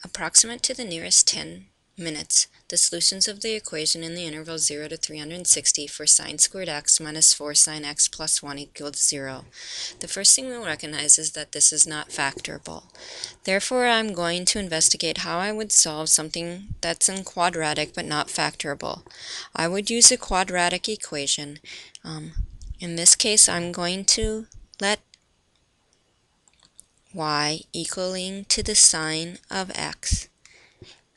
Approximate to the nearest 10 minutes the solutions of the equation in the interval 0 to 360 for sine squared x minus 4 sine x plus 1 equals 0. The first thing we'll recognize is that this is not factorable. Therefore, I'm going to investigate how I would solve something that's in quadratic but not factorable. I would use a quadratic equation. In this case, I'm going to let y equaling to the sine of x.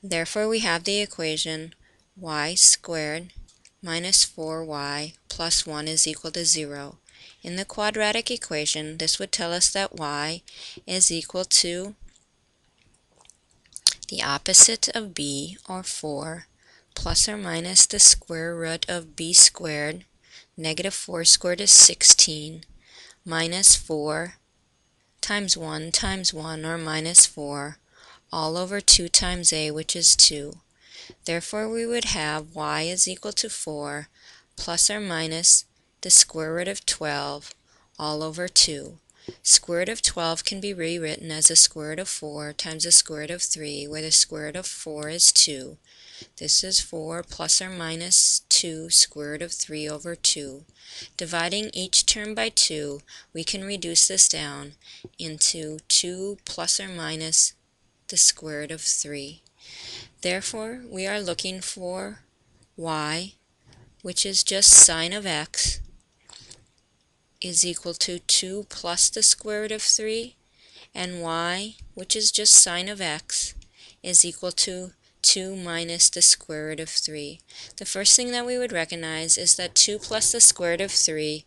Therefore, we have the equation y squared minus 4y plus 1 is equal to 0. In the quadratic equation, this would tell us that y is equal to the opposite of b, or 4, plus or minus the square root of b squared, negative 4 squared is 16, minus 4 times 1 times 1, or minus 4, all over 2 times a, which is 2. Therefore, we would have y is equal to 4 plus or minus the square root of 12 all over 2. Square root of 12 can be rewritten as the square root of 4 times the square root of 3, where the square root of 4 is 2. This is 4 plus or minus 2 square root of 3 over 2. Dividing each term by 2, we can reduce this down into 2 plus or minus the square root of 3. Therefore, we are looking for y, which is just sine of x, is equal to 2 plus the square root of 3, and y, which is just sine of x, is equal to 2 minus the square root of 3. The first thing that we would recognize is that 2 plus the square root of 3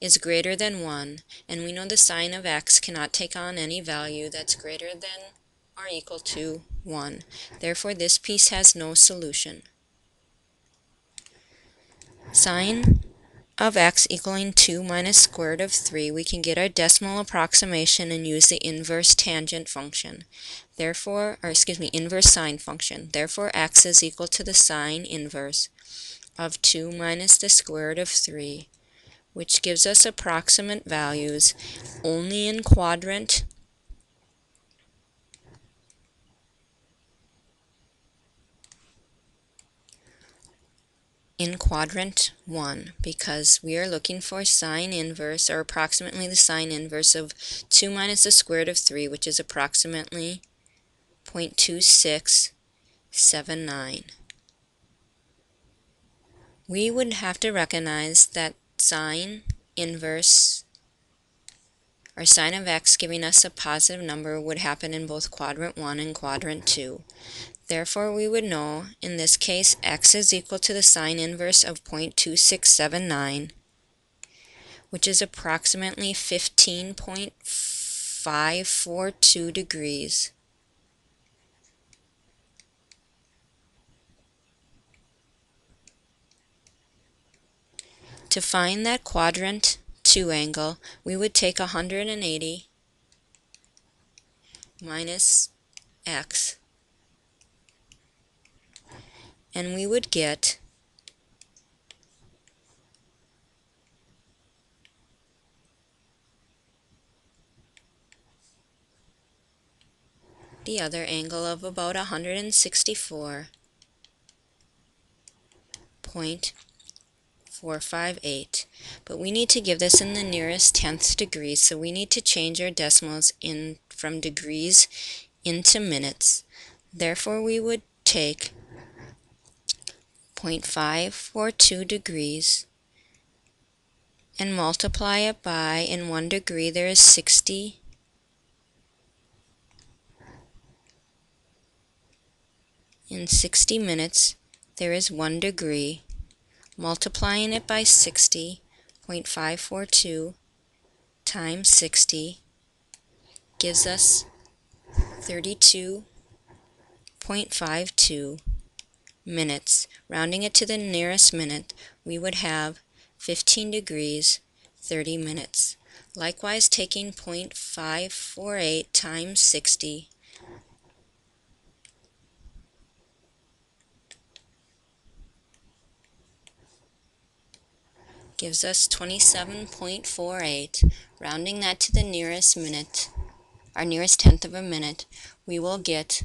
is greater than 1, and we know the sine of x cannot take on any value that's greater than or equal to 1. Therefore, this piece has no solution. Sine of x equaling 2 minus square root of 3, we can get our decimal approximation and use the inverse tangent function. Therefore, inverse sine function. Therefore, x is equal to the sine inverse of 2 minus the square root of 3, which gives us approximate values only in quadrant in quadrant 1, because we are looking for sine inverse, or approximately the sine inverse of 2 minus the square root of 3, which is approximately 0.2679. We would have to recognize that sine inverse, or sine of x giving us a positive number, would happen in both quadrant 1 and quadrant 2. Therefore, we would know, in this case, x is equal to the sine inverse of 0.2679, which is approximately 15.542 degrees. To find that quadrant 2 angle, we would take 180 minus x, and we would get the other angle of about 164.458. But we need to give this in the nearest tenth degree, so we need to change our decimals from degrees into minutes. Therefore, we would take 0.542 degrees and multiply it by, in 1 degree there is 60. In 60 minutes there is 1 degree. Multiplying it by 60, 0.542 times 60 gives us 32.52 minutes. Rounding it to the nearest minute, we would have 15 degrees, 30 minutes. Likewise, taking 0.548 times 60 gives us 27.48. Rounding that to the nearest minute, our nearest tenth of a minute, we will get